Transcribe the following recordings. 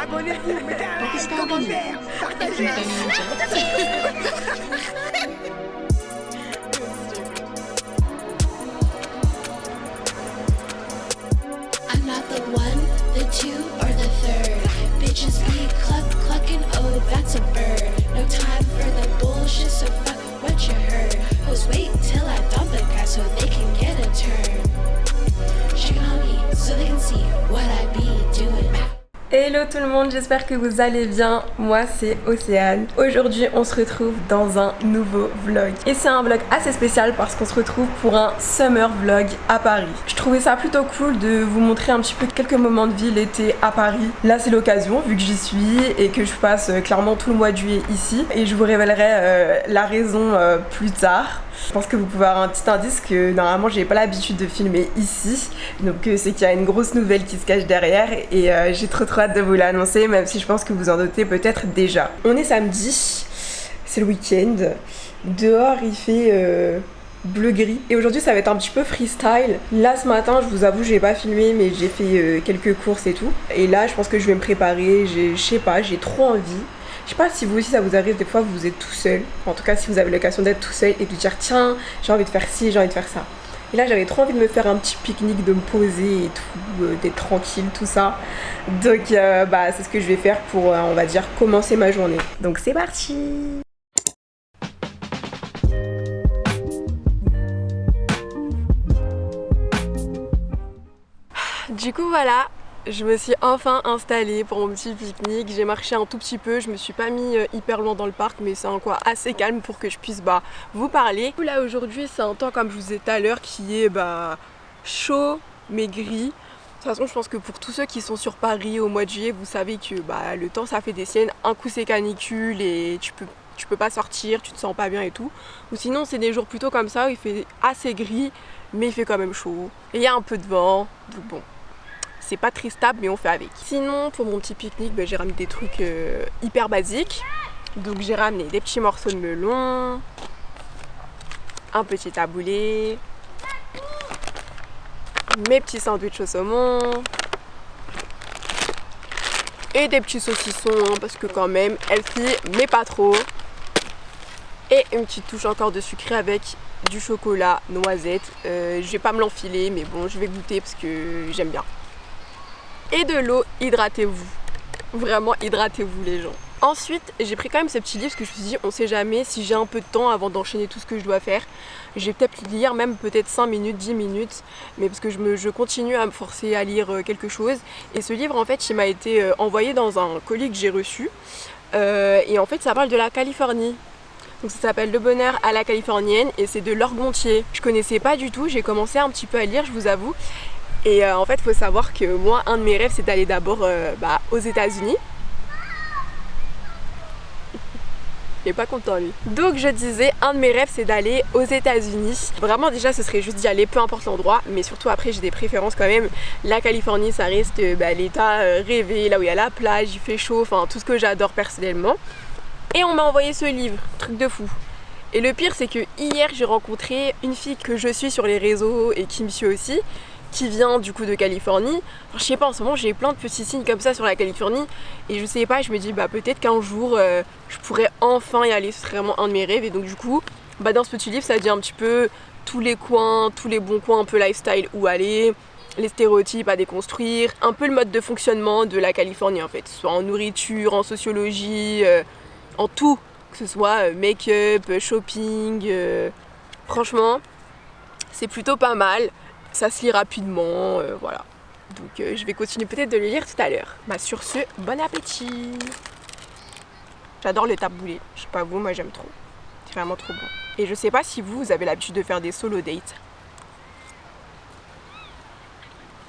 abonnez-vous, mettez un like, commentaire, partagez. I'm not the one, the two, or the third. Bitches be clucking, oh, that's a bird. No time for the bullshit, so fuck what you heard. Hoes wait till I dump the guy so they can get a turn. Shake it on me so they can see what I be doing. Hello tout le monde, j'espère que vous allez bien. Moi c'est Océane. Aujourd'hui on se retrouve dans un nouveau vlog. Et c'est un vlog assez spécial parce qu'on se retrouve pour un summer vlog à Paris. Je trouvais ça plutôt cool de vous montrer un petit peu quelques moments de vie l'été à Paris. Là c'est l'occasion vu que j'y suis et que je passe clairement tout le mois de juillet ici. Et je vous révélerai la raison plus tard. Je pense que vous pouvez avoir un petit indice que normalement j'ai pas l'habitude de filmer ici, donc c'est qu'il y a une grosse nouvelle qui se cache derrière et j'ai trop hâte de vous l'annoncer, même si je pense que vous en doutez peut-être déjà. On est samedi, c'est le week-end, dehors il fait bleu-gris et aujourd'hui ça va être un petit peu freestyle. Là ce matin je vous avoue j'ai pas filmé mais j'ai fait quelques courses et tout, et là je pense que je vais me préparer, je sais pas, j'ai trop envie. Je sais pas si vous aussi ça vous arrive des fois vous êtes tout seul, en tout cas si vous avez l'occasion d'être tout seul et de dire tiens j'ai envie de faire ci, j'ai envie de faire ça. Et là j'avais trop envie de me faire un petit pique-nique, de me poser et tout, d'être tranquille, tout ça. Donc c'est ce que je vais faire pour on va dire commencer ma journée. Donc c'est parti. Du coup voilà, je me suis enfin installée pour mon petit pique-nique. J'ai marché un tout petit peu, je me suis pas mis hyper loin dans le parc, mais c'est un coin assez calme pour que je puisse vous parler. Là aujourd'hui c'est un temps, comme je vous disais tout à l'heure, qui est chaud mais gris. De toute façon je pense que pour tous ceux qui sont sur Paris au mois de juillet, vous savez que le temps ça fait des siennes. Un coup c'est canicule et tu peux pas sortir, tu te sens pas bien et tout. Ou sinon c'est des jours plutôt comme ça où il fait assez gris mais il fait quand même chaud. Et il y a un peu de vent, donc bon. C'est pas très stable mais on fait avec. Sinon pour mon petit pique-nique j'ai ramené des trucs hyper basiques. Donc j'ai ramené des petits morceaux de melon, un petit taboulé, mes petits sandwichs au saumon et des petits saucissons parce que quand même healthy mais pas trop. Et une petite touche encore de sucré avec du chocolat, noisette. Je vais pas me l'enfiler mais bon je vais goûter parce que j'aime bien. Et de l'eau, hydratez-vous. Vraiment, hydratez-vous les gens. Ensuite, j'ai pris quand même ce petit livre parce que je me suis dit, on sait jamais si j'ai un peu de temps avant d'enchaîner tout ce que je dois faire. Je vais peut-être lire, même peut-être 5 minutes, 10 minutes, mais parce que je continue à me forcer à lire quelque chose. Et ce livre, en fait, il m'a été envoyé dans un colis que j'ai reçu. Et en fait, ça parle de la Californie. Donc ça s'appelle Le bonheur à la californienne et c'est de Laure Gontier. Je connaissais pas du tout, j'ai commencé un petit peu à lire, je vous avoue. Et en fait, il faut savoir que moi, un de mes rêves, c'est d'aller d'abord aux États-Unis. Il est pas content lui. Donc je disais, un de mes rêves, c'est d'aller aux États-Unis. Vraiment, déjà, ce serait juste d'y aller, peu importe l'endroit. Mais surtout, après, j'ai des préférences quand même. La Californie, ça reste l'état rêvé, là où il y a la plage, il fait chaud, enfin tout ce que j'adore personnellement. Et on m'a envoyé ce livre, truc de fou. Et le pire, c'est que hier, j'ai rencontré une fille que je suis sur les réseaux et qui me suit aussi, qui vient du coup de Californie. Enfin, je sais pas, en ce moment j'ai plein de petits signes comme ça sur la Californie et je sais pas, je me dis peut-être qu'un jour je pourrais enfin y aller, ce serait vraiment un de mes rêves. Et donc du coup dans ce petit livre ça dit un petit peu tous les coins, tous les bons coins un peu lifestyle où aller, les stéréotypes à déconstruire, un peu le mode de fonctionnement de la Californie en fait, soit en nourriture, en sociologie, en tout, que ce soit make-up, shopping, franchement c'est plutôt pas mal. Ça se lit rapidement, voilà. Donc je vais continuer peut-être de le lire tout à l'heure. Sur ce, bon appétit. J'adore le taboulé. Je sais pas vous, moi j'aime trop. C'est vraiment trop bon. Et je sais pas si vous avez l'habitude de faire des solo dates.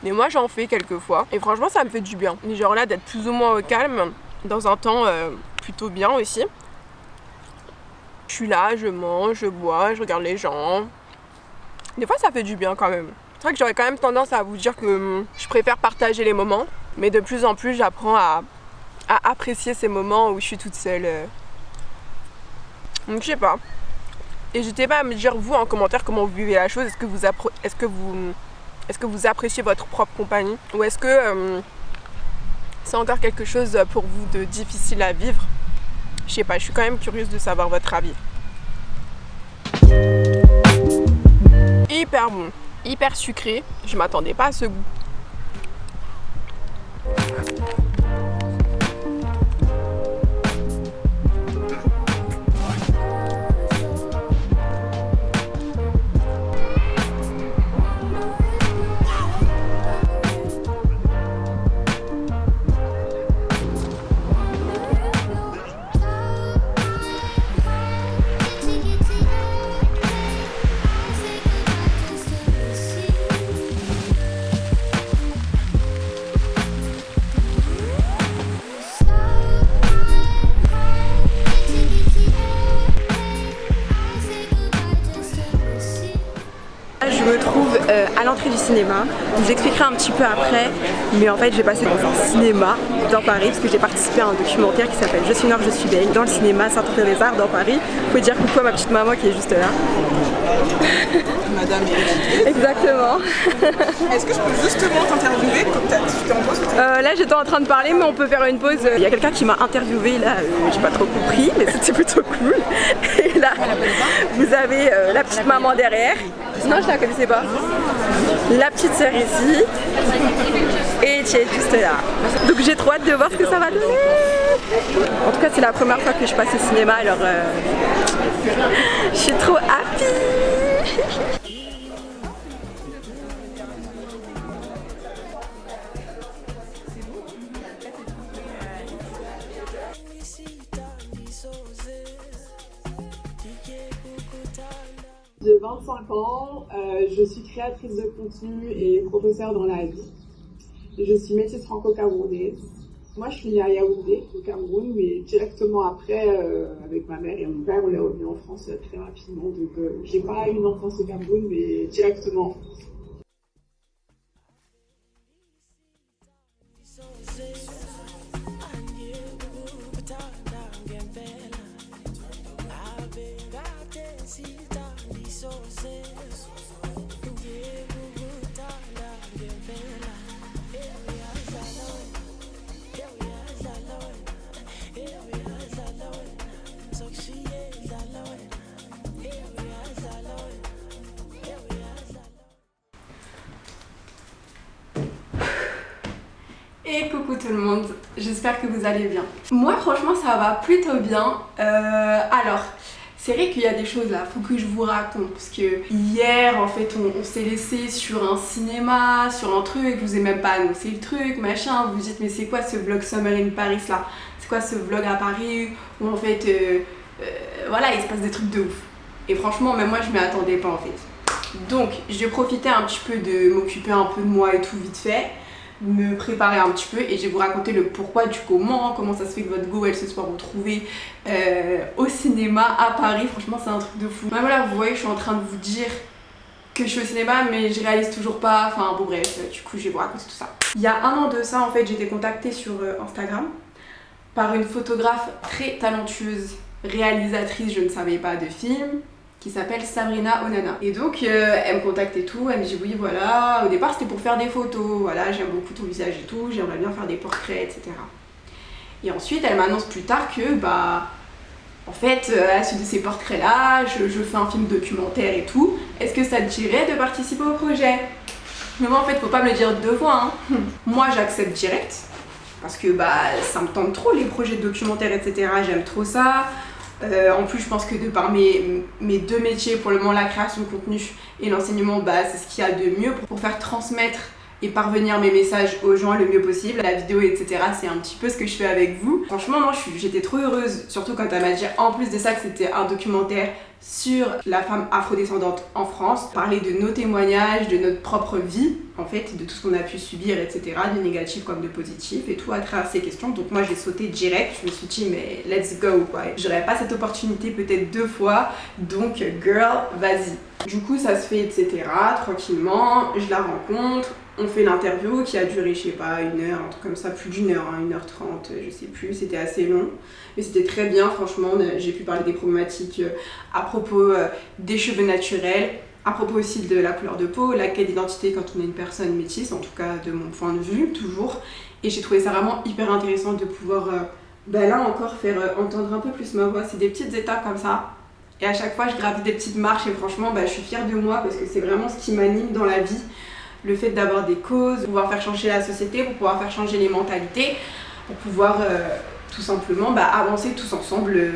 Mais moi j'en fais quelques fois. Et franchement ça me fait du bien. Genre là d'être plus ou moins au calme, dans un temps plutôt bien aussi. Je suis là, je mange, je bois, je regarde les gens. Des fois ça fait du bien quand même. C'est vrai que j'aurais quand même tendance à vous dire que je préfère partager les moments, mais de plus en plus j'apprends à apprécier ces moments où je suis toute seule. Donc je sais pas. N'hésitez pas à me dire vous en commentaire comment vous vivez la chose. Est-ce que vous appréciez votre propre compagnie ou est-ce que c'est encore quelque chose pour vous de difficile à vivre. Je sais pas, je suis quand même curieuse de savoir votre avis. Hyper bon, hyper sucré, je m'attendais pas à ce goût. Je me trouve à l'entrée du cinéma. Je vous expliquerai un petit peu après, mais en fait j'ai passé dans un cinéma dans Paris parce que j'ai participé à un documentaire qui s'appelle Je suis noire, je suis belle dans le cinéma Saint-André-des-Arts dans Paris. Vous pouvez dire coucou à ma petite maman qui est juste là. Madame Eric. Exactement. Est-ce que je peux justement t'interviewer comme tu t'es en pause? Là j'étais en train de parler mais on peut faire une pause. Il y a quelqu'un qui m'a interviewé là, j'ai pas trop compris mais c'était plutôt cool. Et là vous avez la petite maman derrière. Non, je la connaissais pas. La petite sœur ici. Et tu es juste là. Donc j'ai trop hâte de voir ce que ça va donner. En tout cas, c'est la première fois que je passe au cinéma, alors je suis trop happy. J'ai 25 ans, je suis créatrice de contenu et professeure dans la vie. Je suis métisse franco-camerounaise. Moi, je suis née à Yaoundé, au Cameroun, mais directement après, avec ma mère et mon père, on est revenu en France très rapidement. Donc, j'ai pas eu une enfance au Cameroun, mais directement en France. Et coucou tout le monde, j'espère que vous allez bien. Moi franchement ça va plutôt bien. Alors, c'est vrai qu'il y a des choses là, faut que je vous raconte. Parce que hier en fait on s'est laissé sur un cinéma, sur un truc, je vous ai même pas annoncé le truc, machin. Vous vous dites mais c'est quoi ce vlog Summer in Paris là? C'est quoi ce vlog à Paris où en fait voilà il se passe des trucs de ouf. Et franchement même moi je m'y attendais pas en fait. Donc j'ai profité un petit peu de m'occuper un peu de moi et tout vite fait, me préparer un petit peu et je vais vous raconter le pourquoi du comment ça se fait que votre go elle se soit retrouvée au cinéma à Paris. Franchement c'est un truc de fou. Voilà, vous voyez je suis en train de vous dire que je suis au cinéma mais je réalise toujours pas, enfin bon bref, du coup je vais vous raconter tout ça. Il y a un an de ça en fait j'ai été contactée sur Instagram par une photographe très talentueuse, réalisatrice je ne savais pas de film, qui s'appelle Sabrina Onana. Et donc elle me contacte et tout, elle me dit oui voilà, au départ c'était pour faire des photos, voilà j'aime beaucoup ton visage et tout, j'aimerais bien faire des portraits etc. Et ensuite elle m'annonce plus tard que bah en fait à la suite de ces portraits là, je fais un film documentaire et tout, est-ce que ça te dirait de participer au projet? Mais moi en fait faut pas me le dire deux fois hein. Moi j'accepte direct, parce que bah ça me tente trop les projets de documentaire etc, j'aime trop ça. En plus je pense que de par mes deux métiers, pour le moment la création de contenu et l'enseignement, bah, c'est ce qu'il y a de mieux pour faire transmettre et parvenir mes messages aux gens le mieux possible. La vidéo etc c'est un petit peu ce que je fais avec vous. Franchement moi j'étais trop heureuse, surtout quand elle m'a dit en plus de ça que c'était un documentaire sur la femme afrodescendante en France, parler de nos témoignages, de notre propre vie en fait, de tout ce qu'on a pu subir etc, de négatif comme de positif et tout à travers ces questions. Donc moi j'ai sauté direct, je me suis dit mais let's go quoi, j'aurais pas cette opportunité peut-être deux fois, donc girl vas-y. Du coup ça se fait etc, tranquillement, je la rencontre, on fait l'interview qui a duré je sais pas une heure, un truc comme ça, plus d'une heure, hein, 1h30 je sais plus, c'était assez long mais c'était très bien franchement. J'ai pu parler des problématiques à propos des cheveux naturels, à propos aussi de la couleur de peau, la quête d'identité quand on est une personne métisse, en tout cas de mon point de vue toujours, Et j'ai trouvé ça vraiment hyper intéressant de pouvoir là encore faire entendre un peu plus ma voix. C'est des petites étapes comme ça. Et à chaque fois je gravis des petites marches et franchement je suis fière de moi parce que c'est vraiment ce qui m'anime dans la vie. Le fait d'avoir des causes, pour pouvoir faire changer la société, pour pouvoir faire changer les mentalités, pour pouvoir tout simplement avancer tous ensemble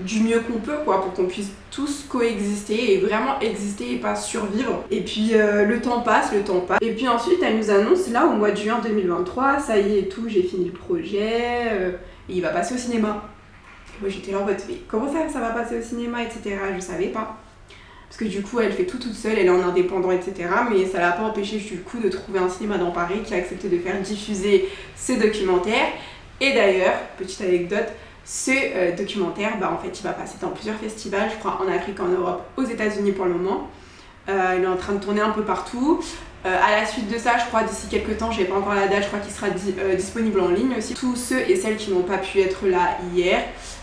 du mieux qu'on peut quoi, pour qu'on puisse tous coexister et vraiment exister et pas survivre. Et puis le temps passe. Et puis ensuite elle nous annonce là au mois de juin 2023, ça y est et tout, j'ai fini le projet et il va passer au cinéma. Et moi j'étais là en mode mais comment ça va passer au cinéma etc. Je savais pas. Parce que du coup elle fait tout toute seule, elle est en indépendant etc. Mais ça l'a pas empêché du coup de trouver un cinéma dans Paris qui a accepté de faire diffuser ce documentaire. Et d'ailleurs, petite anecdote, ce documentaire, en fait, il va passer dans plusieurs festivals, je crois en Afrique, en Europe, aux États-Unis pour le moment. Il est en train de tourner un peu partout. À la suite de ça, je crois d'ici quelques temps, j'ai pas encore la date, je crois qu'il sera disponible en ligne aussi. Tous ceux et celles qui n'ont pas pu être là hier,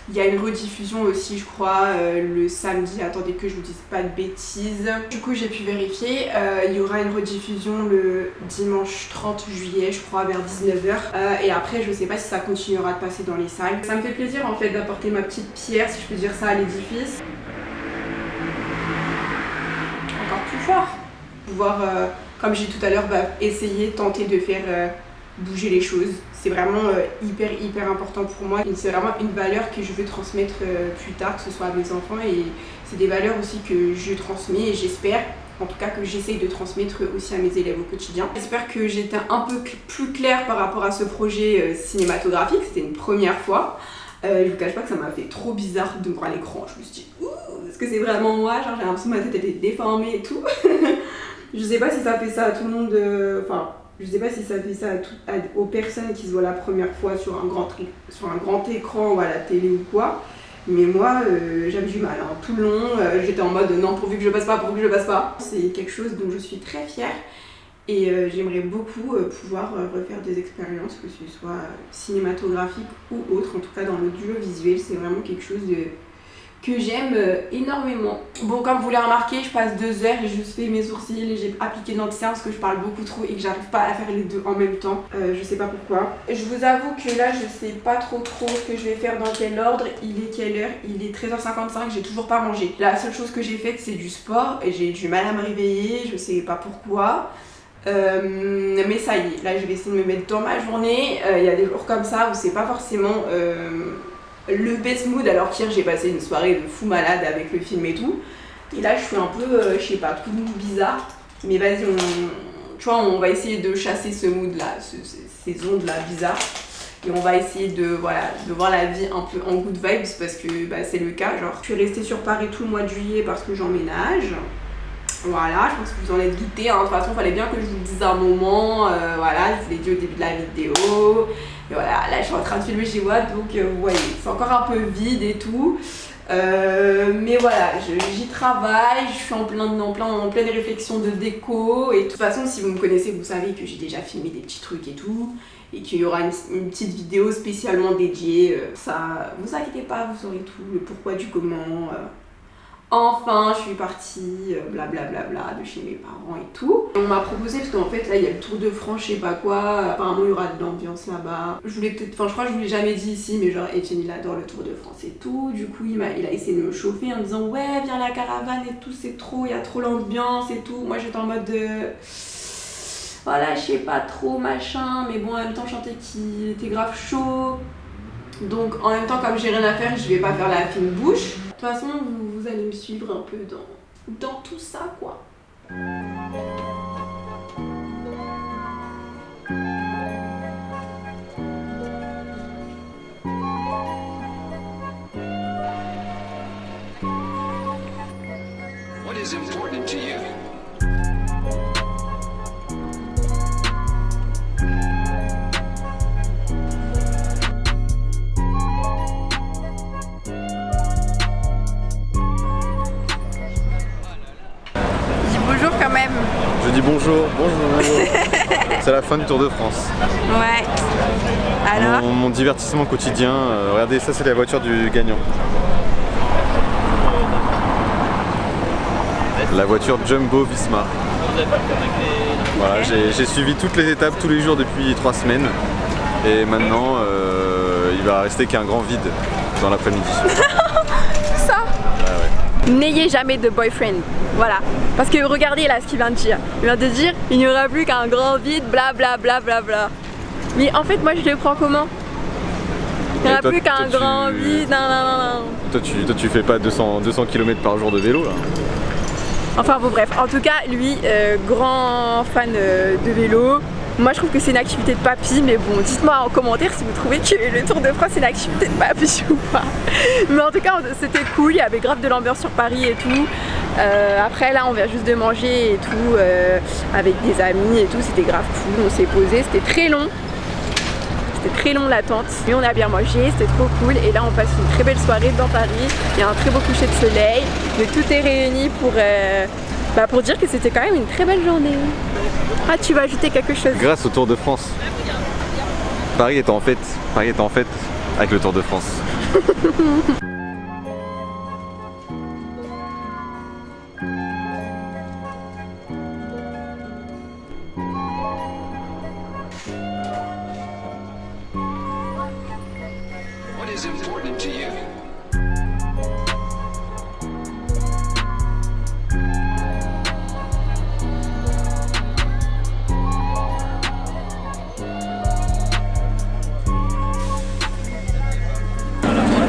il y a une rediffusion aussi, je crois, le samedi, attendez que je vous dise pas de bêtises. Du coup, j'ai pu vérifier, il y aura une rediffusion le dimanche 30 juillet, je crois, vers 19h. Et après, je sais pas si ça continuera de passer dans les salles. Ça me fait plaisir en fait d'apporter ma petite pierre, si je peux dire ça, à l'édifice. Encore plus fort. Pouvoir, comme j'ai dit tout à l'heure, essayer, tenter de faire bouger les choses. C'est vraiment hyper important pour moi. C'est vraiment une valeur que je veux transmettre plus tard, que ce soit à mes enfants. Et c'est des valeurs aussi que je transmets et j'espère, en tout cas que j'essaye de transmettre aussi à mes élèves au quotidien. J'espère que j'étais un peu plus claire par rapport à ce projet cinématographique. C'était une première fois. Je vous cache pas que ça m'a fait trop bizarre de me voir à l'écran. Je me suis dit, ouh, est-ce que c'est vraiment moi? Genre j'ai l'impression que ma tête était déformée et tout. Je sais pas si ça fait ça à tout le monde. Je sais pas si ça fait ça aux personnes qui se voient la première fois sur un grand écran ou à la télé ou quoi. Mais moi, j'avais du mal. Tout le long, j'étais en mode non, pourvu que je passe pas. C'est quelque chose dont je suis très fière. Et j'aimerais beaucoup pouvoir refaire des expériences, que ce soit cinématographique ou autre. En tout cas, dans l'audiovisuel, c'est vraiment quelque chose que j'aime énormément. Bon, comme vous l'avez remarqué, je passe 2 heures et je fais mes sourcils et j'ai appliqué l'anti-cerne parce que je parle beaucoup trop et que j'arrive pas à faire les deux en même temps. Je sais pas pourquoi. Je vous avoue que là, je sais pas trop ce que je vais faire dans quel ordre. Il est quelle heure? Il est 13h55, j'ai toujours pas mangé. La seule chose que j'ai faite, c'est du sport et j'ai du mal à me réveiller, je sais pas pourquoi. Mais ça y est, là je vais essayer de me mettre dans ma journée. Il y a des jours comme ça où c'est pas forcément le best mood, alors qu'hier j'ai passé une soirée de fou malade avec le film et tout. Et là je suis un peu, je sais pas, coup de mood bizarre. Mais vas-y, on va essayer de chasser ce mood là, ces ondes là bizarres. Et on va essayer de voir la vie un peu en good vibes parce que c'est le cas. Genre, je suis restée sur Paris tout le mois de juillet parce que j'emménage. Voilà, je pense que vous en êtes douté, hein. De toute façon il fallait bien que je vous le dise un moment, je vous l'ai dit au début de la vidéo. Et voilà, là je suis en train de filmer chez moi, donc vous voyez, c'est encore un peu vide et tout. Mais voilà, j'y travaille, je suis en pleine réflexion de déco. Et de toute façon, si vous me connaissez, vous savez que j'ai déjà filmé des petits trucs et tout. Et qu'il y aura une petite vidéo spécialement dédiée. Ça, vous inquiétez pas, vous saurez tout, le pourquoi du comment. Enfin, je suis partie, blablabla, de chez mes parents et tout. On m'a proposé, parce qu'en fait, là, il y a le Tour de France, je sais pas quoi. Apparemment, il y aura de l'ambiance là-bas. Je crois que je vous l'ai jamais dit ici, mais genre, Etienne, il adore le Tour de France et tout. Du coup, il a essayé de me chauffer en me disant, ouais, viens la caravane et tout, c'est trop, il y a trop l'ambiance et tout. Moi, j'étais en mode voilà, je sais pas trop, machin. Mais bon, en même temps, je sentais qu'il était grave chaud. Donc, en même temps, comme j'ai rien à faire, je vais pas faire la fine bouche. De toute façon, vous allez me suivre un peu dans tout ça, quoi. What is important to you? Je dis bonjour. C'est la fin du Tour de France. Ouais. Alors mon divertissement quotidien, regardez, ça c'est la voiture du gagnant. La voiture Jumbo Visma. Voilà, j'ai suivi toutes les étapes tous les jours depuis 3 semaines. Et maintenant, il va rester qu'un grand vide dans l'après-midi. Ça. Ouais. N'ayez jamais de boyfriend. Voilà. Parce que regardez là ce qu'il vient de dire. Il vient de dire il n'y aura plus qu'un grand vide, bla bla bla bla bla. Mais en fait, moi je le prends comment? Il n'y aura plus qu'un grand vide, non. Toi tu fais pas 200 km par jour de vélo là? Enfin bon bref, en tout cas lui, grand fan de vélo. Moi je trouve que c'est une activité de papy, mais bon dites-moi en commentaire si vous trouvez que le Tour de France c'est une activité de papy ou pas. Mais en tout cas c'était cool, il y avait grave de l'ambiance sur Paris et tout. Après là on vient juste de manger et tout avec des amis et tout, c'était grave cool, on s'est posé, c'était très long. C'était très long l'attente, mais on a bien mangé, c'était trop cool. Et là on passe une très belle soirée dans Paris, il y a un très beau coucher de soleil, mais tout est réuni pour dire que c'était quand même une très belle journée. Ah, tu vas ajouter quelque chose? Grâce au Tour de France. Paris est en fête avec le Tour de France. What is important to you?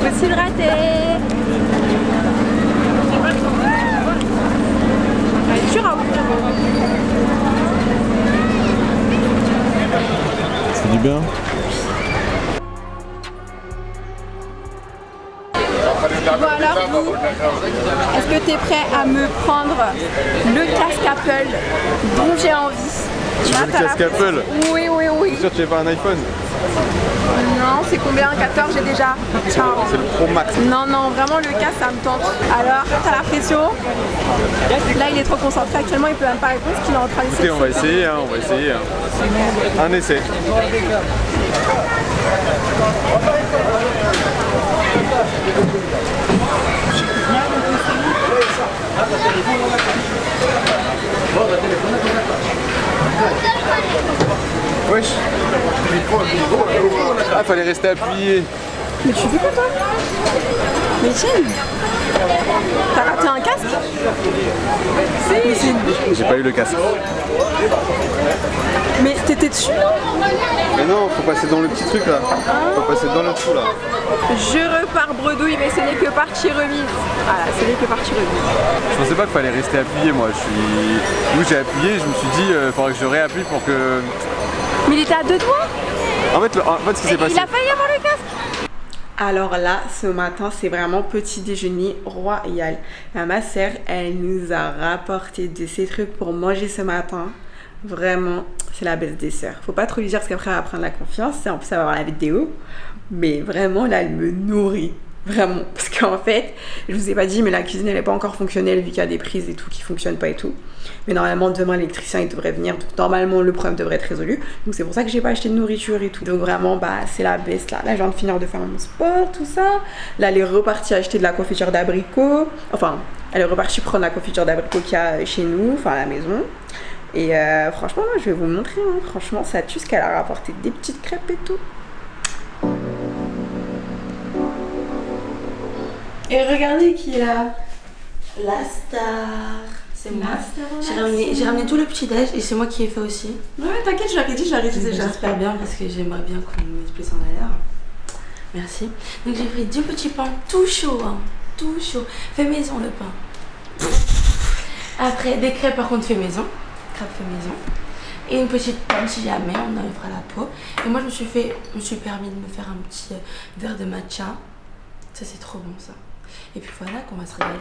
Faut s'hydrater. Elle est dure à ouvrir. C'est du bien. Bon alors vous, est-ce que tu es prêt à me prendre le casque Apple dont j'ai envie? Tu veux le casque Apple? Oui. T'es sûr que tu n'as pas un iPhone? Non, c'est combien? 14 j'ai déjà. Ciao. C'est le Pro Max. Non, vraiment le casque ça me tente. Alors, t'as la pression? Là il est trop concentré actuellement, il peut même pas répondre parce qu'il est en train d'essayer. Écoutez, on va essayer. Un essai. Wesh. Ah, fallait rester appuyé. Mais tu fais quoi toi? Mais tiens, t'as raté un casque? J'ai pas eu le casque. Mais t'étais dessus non? Mais non, faut passer dans le petit truc là. Faut passer dans le trou là. Je repars bredouille, mais ce n'est que partie remise. Voilà, ce n'est que partie remise. Je pensais pas qu'il fallait rester appuyé moi. Nous j'ai appuyé, je me suis dit faudrait que je réappuie pour que. Mais il était à deux doigts. En fait ce qui s'est passé. Il a failli avoir le casque. Alors là, ce matin, c'est vraiment petit déjeuner royal. Ma sœur, elle nous a rapporté de ces trucs pour manger ce matin. Vraiment, c'est la baisse des sœurs. Faut pas trop lui dire parce qu'après elle va prendre la confiance. En plus, elle va voir la vidéo. Mais vraiment, là, elle me nourrit. Vraiment. Parce qu'en fait, je vous ai pas dit, mais la cuisine, elle n'est pas encore fonctionnelle vu qu'il y a des prises et tout qui fonctionnent pas et tout. Mais normalement, demain, l'électricien, il devrait venir. Donc, normalement, le problème devrait être résolu. Donc, c'est pour ça que j'ai pas acheté de nourriture et tout. Donc, vraiment, c'est la baisse là. Là, je viens de finir de faire mon sport, tout ça. Là, elle est repartie acheter de la confiture d'abricot. Enfin, elle est repartie prendre la confiture d'abricot qu'il y a chez nous, enfin, à la maison. Et franchement, là, je vais vous montrer. Hein. Franchement, ça tue ce qu'elle a rapporté. Des petites crêpes et tout. Et regardez qui est là. La star. C'est moi. J'ai ramené tout le petit déj et c'est moi qui ai fait aussi. Ouais, t'inquiète, je l'aurais dit déjà. J'espère bien parce que j'aimerais bien qu'on mette plus en valeur. Merci. Donc j'ai pris 2 petits pains tout chaud, hein. Tout chaud. Fait maison le pain. Après des crêpes par contre fait maison. Crêpes fait maison. Et une petite pomme si jamais on enlèvera la peau. Et moi je me suis permis de me faire un petit verre de matcha. Ça c'est trop bon ça. Et puis voilà qu'on va se régaler.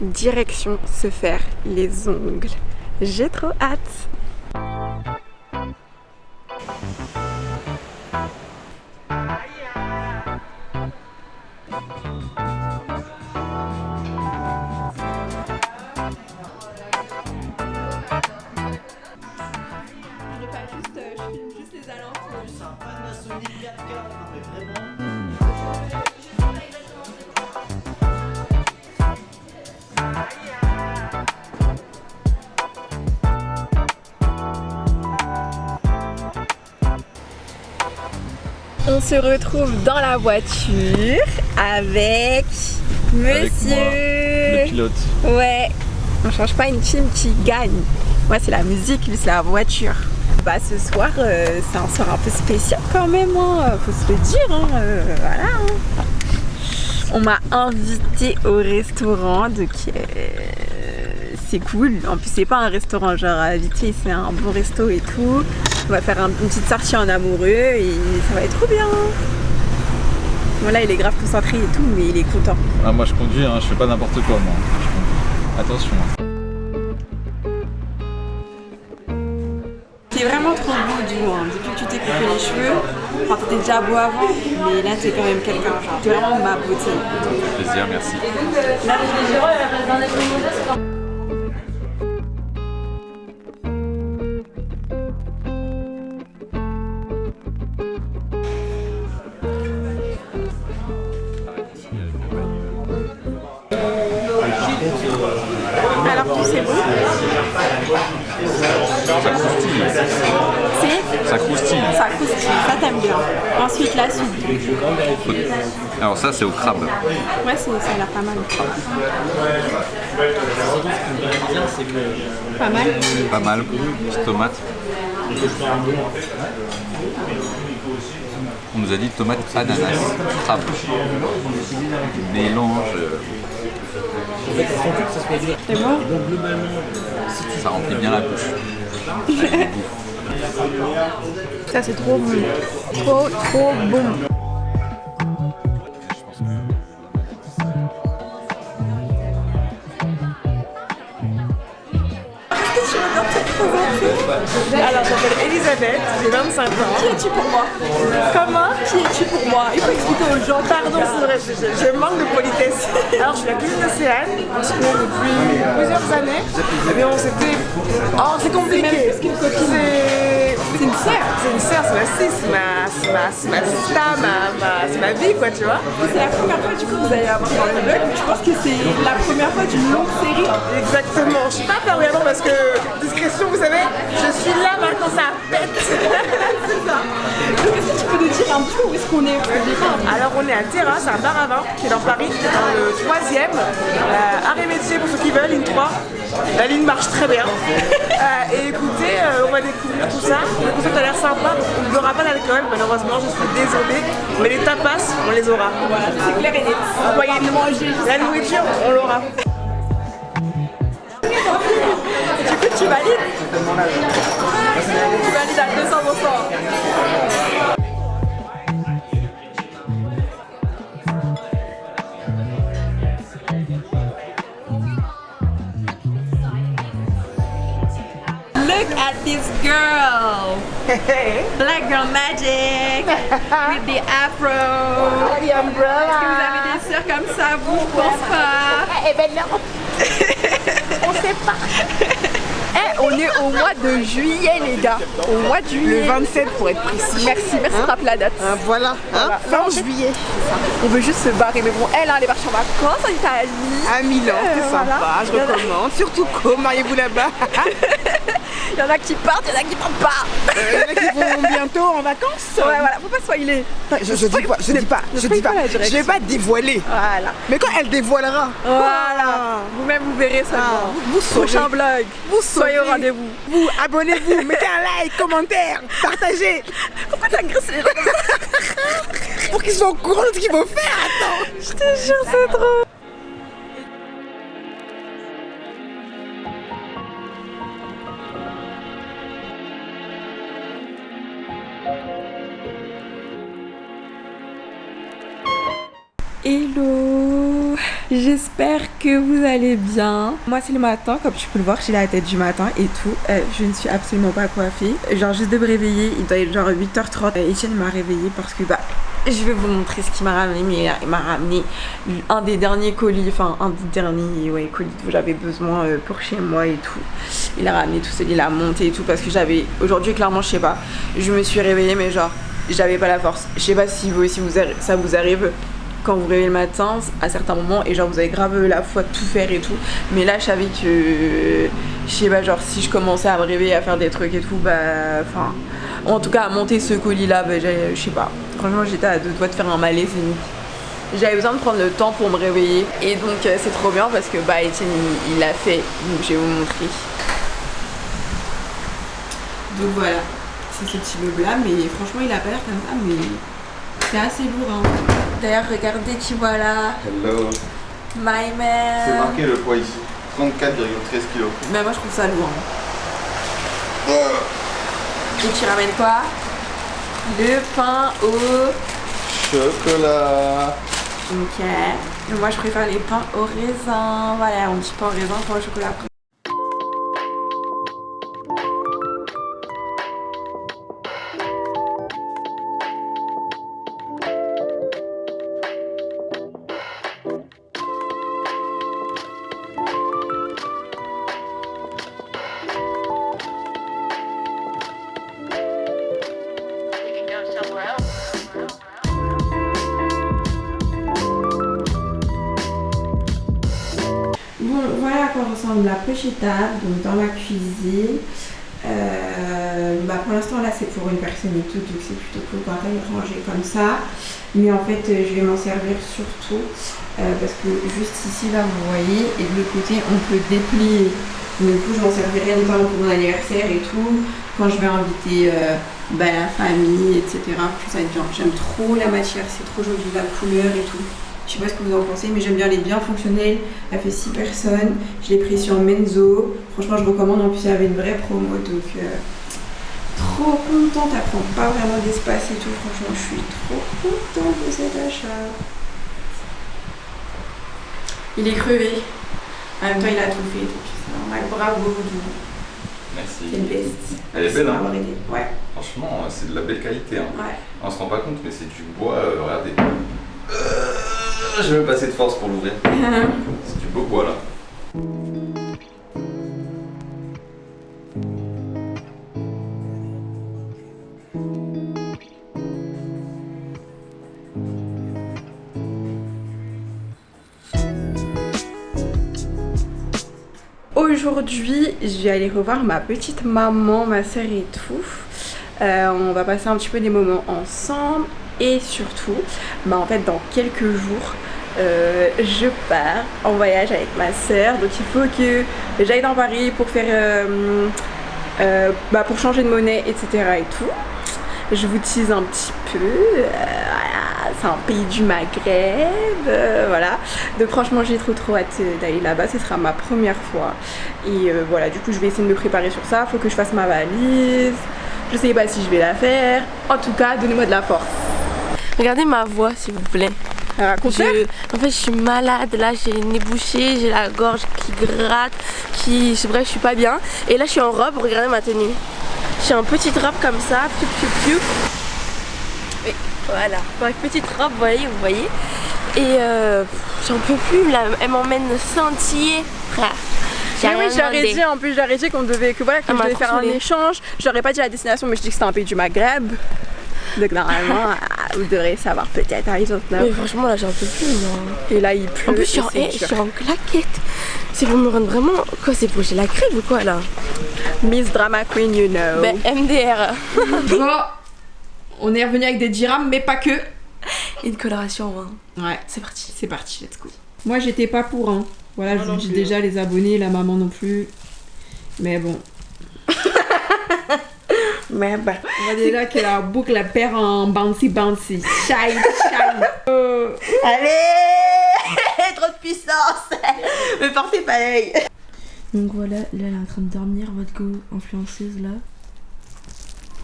Direction se faire les ongles. J'ai trop hâte. On se retrouve dans la voiture avec monsieur. Le pilote. Ouais, on change pas une team qui gagne. Moi c'est la musique, lui c'est la voiture. Bah ce soir c'est un soir un peu spécial quand même, hein. Faut se le dire, hein. Voilà. Hein. On m'a invité au restaurant, donc c'est cool. En plus c'est pas un restaurant genre invité, c'est un bon resto et tout. On va faire une petite sortie en amoureux et ça va être trop bien. Bon là il est grave concentré et tout, mais il est content. Ah, moi je conduis, hein, je fais pas n'importe quoi moi. Attention. T'es vraiment trop beau du moins. Depuis que tu t'es coupé les cheveux, enfin t'étais déjà beau avant, mais là t'es quand même quelqu'un. Genre t'es vraiment ma beauté. Plaisir, merci. Alors tout c'est bon. Ça croustille. Ça croustille, ça t'aime bien. Ensuite la suite. Alors ça c'est au crabe. Ouais ça a l'air pas mal. Pas mal. Pas mal. Petite tomate. On nous a dit tomate, ananas, crabe. Mélange. C'est bon. Ça remplit bien la bouche. Ça c'est trop bon. Trop bon. Alors, je m'appelle Elisabeth, j'ai 25 ans. Qui es-tu pour moi? Comment? Qui es-tu pour moi? Il faut expliquer aux gens. Pardon, c'est vrai, je manque de politesse. Alors, je suis la cousine d'Océane, on se connaît depuis plusieurs années. Mais on s'était... Oh, c'est compliqué. C'est une sœur. C'est une sœur, c'est ma scie, c'est ma sista, c'est ma vie, quoi, tu vois. C'est la première fois du coup que vous allez avoir un vlog. Je pense que c'est la première fois d'une longue série. Exactement. Je suis pas permanente parce que, discrétion, vous savez, je suis là maintenant, ça pète. C'est ça. Donc est-ce que tu peux nous dire un peu où est-ce qu'on est? Alors on est à Terra, c'est un bar à vin qui est dans Paris, dans le 3e, arrêt métier pour ceux qui veulent, ligne 3. La ligne marche très bien. Et écoutez, on va découvrir tout ça. Le concept a l'air sympa, donc on n'aura pas d'alcool, malheureusement, je suis désolée. Mais les tapas, on les aura. Voilà, c'est clair et net. Voyez, la nourriture, on l'aura. Du coup, tu valides? Tu valides à 200%. Look at this girl! Black girl magic! With the afro! The umbrella. Est-ce que vous avez des sœurs comme ça, vous? Je pense pas! Eh ben non. On sait pas. On est au mois de juillet, les gars. Au mois de juillet. Le 27 pour être précis. Merci, frappe la date. Voilà, fin juillet. On veut juste se barrer, mais bon, elle est partie en vacances en Italie. À Milan, c'est sympa, voilà. je recommande. Surtout Co, mariez-vous là-bas. Il y en a qui partent, il y en a qui partent pas. Il y en a qui vont bientôt en vacances. Ouais, voilà, faut pas spoiler. Je dis pas. Je vais pas dévoiler. Voilà. Mais quand elle dévoilera, Voilà. Vous-même, vous verrez ça. vous saurez. Prochain vlog. Vous Soyez au rendez-vous. Vous, abonnez-vous, mettez un like, commentaire, partagez. Pourquoi t'agresses les gens comme ça? Pour qu'ils soient au courant de ce qu'il faut faire. Attends. Je te jure, c'est trop. Hello, j'espère que vous allez bien. Moi c'est le matin, comme tu peux le voir, j'ai la tête du matin et tout. Je ne suis absolument pas coiffée. Genre juste de me réveiller, il doit être genre 8h30. Etienne m'a réveillée parce que je vais vous montrer ce qu'il m'a ramené. Mais il m'a ramené un des derniers colis, enfin un des derniers colis dont j'avais besoin pour chez moi et tout. Il a ramené tout ça, il a monté et tout parce que j'avais, aujourd'hui clairement je sais pas, je me suis réveillée mais genre j'avais pas la force. Je sais pas si vous aussi ça vous arrive quand vous réveillez le matin à certains moments et genre vous avez grave la foi de tout faire et tout. Mais là je savais que, je sais pas, genre si je commençais à me réveiller à faire des trucs et tout, bah enfin, en tout cas à monter ce colis là, bah, je sais pas. Franchement j'étais à deux doigts de faire un malaise limite. J'avais besoin de prendre le temps pour me réveiller et donc c'est trop bien parce que bah Etienne il l'a fait, donc je vais vous montrer. Donc voilà, c'est ce petit meuble là, mais franchement il a pas l'air comme ça, mais c'est assez lourd hein. D'ailleurs regardez qui voilà. Hello. My man. C'est marqué le poids ici, 34,13 kg. Mais moi je trouve ça lourd. Et tu ramènes quoi? Le pain au chocolat. Ok. Mais moi je préfère les pains au raisin. Voilà, on dit pain au raisin, pain au chocolat. Bon, voilà à quoi ressemble la petite table, donc dans ma cuisine. Pour l'instant là c'est pour une personne et tout, donc c'est plutôt cool quand elle est rangée comme ça. Mais en fait je vais m'en servir surtout parce que juste ici là vous voyez, et de l'autre côté on peut déplier. Donc, du coup je m'en servirai notamment pour mon anniversaire et tout, quand je vais inviter la famille, etc. Puis ça va être bien. J'aime trop la matière, c'est trop joli, la couleur et tout. Je sais pas ce que vous en pensez, mais j'aime bien, elle est bien fonctionnelle. Elle fait 6 personnes. Je l'ai pris sur Menzo. Franchement, je recommande. En plus, il y avait une vraie promo, donc trop contente. Elle prend pas vraiment d'espace et tout. Franchement, je suis trop contente de cet achat. Il est crevé. En même temps, il a tout fait, donc c'est normal. Bravo. Merci. C'est le best. Elle est belle, hein? Ouais. Franchement, c'est de la belle qualité. Hein. Ouais. On se rend pas compte, mais c'est du bois. Regardez. Je vais me passer de force pour l'ouvrir. C'est du beau bois là. Aujourd'hui, je vais aller revoir ma petite maman, ma soeur et tout. On va passer un petit peu des moments ensemble. Et surtout, en fait dans quelques jours, je pars en voyage avec ma soeur. Donc il faut que j'aille dans Paris pour faire, pour changer de monnaie, etc. et tout. Je vous tease un petit peu, voilà, c'est un pays du Maghreb, voilà. Donc franchement j'ai trop hâte d'aller là-bas, ce sera ma première fois. Et voilà, du coup je vais essayer de me préparer sur ça, faut que je fasse ma valise. Je sais pas si je vais la faire, en tout cas donnez-moi de la force. Regardez ma voix s'il vous plaît. En fait je suis malade, là j'ai le nez bouché, j'ai la gorge qui gratte, bref je suis pas bien. Et là je suis en robe, regardez ma tenue. Je suis en petite robe comme ça, piou. Et voilà, bref, petite robe, vous voyez. Et j'en peux plus, là, elle m'emmène sentier, frère. Oui, je leur ai dit, en plus je leur ai dit qu'on devait, que je devais faire un échange. Je leur ai pas dit la destination, mais je dis que c'était un pays du Maghreb. Donc normalement, vous devrez savoir peut-être à Horizon 9. Mais franchement là j'en peux plus. Non. Et là il pleut. En plus je suis en claquette. C'est pour me rendre vraiment... Quoi, c'est pour j'ai la crève ou quoi là? Miss Drama Queen, you know. Ben MDR. Bon, on est revenu avec des dirhams, mais pas que. Une coloration hein. Ouais. C'est parti. C'est parti, let's go. Moi j'étais pas pour hein. Voilà, je vous dis déjà les abonnés, la maman non plus. Mais bon. Mais bah, on voit déjà que la boucle la perd en bouncy. Shine. Allez. Trop de puissance. Mais portez pareil. Donc voilà, là elle est en train de dormir, votre go influenceuse là.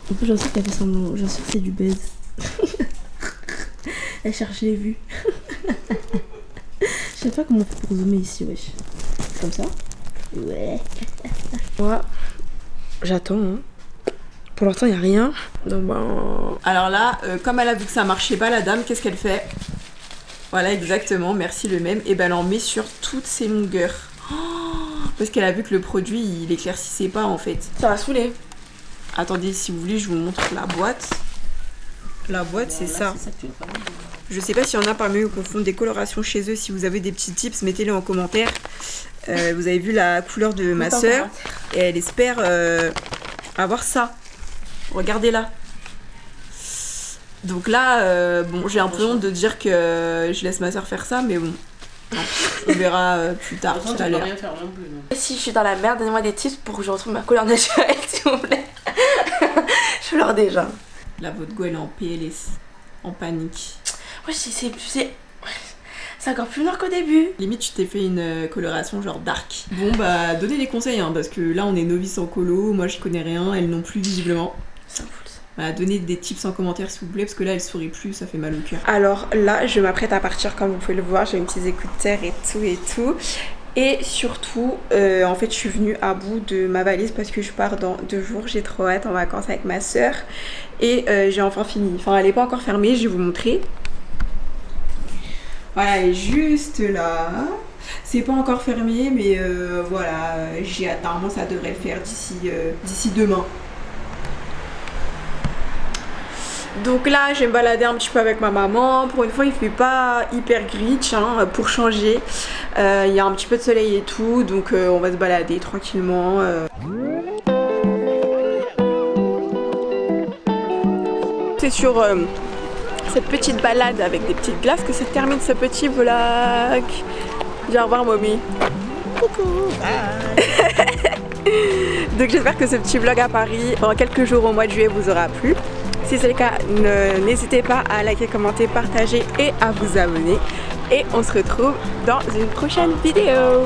En plus j'en sais qu'elle fait son nom, j'en sais que c'est du buzz. Elle cherche les vues. Je sais pas comment on fait pour zoomer ici, wesh. Comme ça? Ouais. Moi, j'attends hein. Pour l'instant, il n'y a rien. Donc, alors là, comme elle a vu que ça marchait pas, la dame, qu'est-ce qu'elle fait? Voilà, exactement, merci le même. Et ben elle en met sur toutes ses longueurs. Oh, parce qu'elle a vu que le produit, il éclaircissait pas en fait. Ça va saouler. Attendez, si vous voulez, je vous montre la boîte. La boîte, c'est ça. Je sais pas s'il y en a parmi eux qui font des colorations chez eux. Si vous avez des petits tips, mettez-les en commentaire. Vous avez vu la couleur de ma soeur et elle espère avoir ça. Regardez-la. Donc là, bon, j'ai un peu honte de dire que je laisse ma soeur faire ça, mais bon, on verra plus tard, tout à l'heure. Si je suis dans la merde, donnez-moi des tips pour que je retrouve ma couleur naturelle, s'il vous plaît. Je pleure déjà. Là, votre go, elle est en PLS, en panique. Ouais, c'est encore plus noir qu'au début. Limite, tu t'es fait une coloration genre dark. Bon, bah, donnez les conseils, hein, parce que là, on est novice en colo, moi, je connais rien, elle non plus, visiblement. Ça me fout ça. Bah, donnez des tips en commentaire, s'il vous plaît, parce que là, elle sourit plus, ça fait mal au cœur. Alors là, je m'apprête à partir, comme vous pouvez le voir, j'ai mes petits écouteurs et tout. Et surtout, en fait, je suis venue à bout de ma valise parce que je pars dans 2 jours. J'ai trop hâte en vacances avec ma soeur. Et j'ai enfin fini. Enfin, elle n'est pas encore fermée, je vais vous montrer. Voilà, elle est juste là. C'est pas encore fermé, mais voilà, j'ai hâte. Normalement, ça devrait le faire d'ici demain. Donc là, je vais me balader un petit peu avec ma maman. Pour une fois, il fait pas hyper gris, tiens, pour changer. Il y a un petit peu de soleil et tout, donc on va se balader tranquillement. C'est sur cette petite balade avec des petites glaces que ça termine ce petit vlog. Viens au revoir, mommy. Coucou. Donc j'espère que ce petit vlog à Paris pendant quelques jours au mois de juillet vous aura plu. Si c'est le cas, n'hésitez pas à liker, commenter, partager et à vous abonner. Et on se retrouve dans une prochaine vidéo.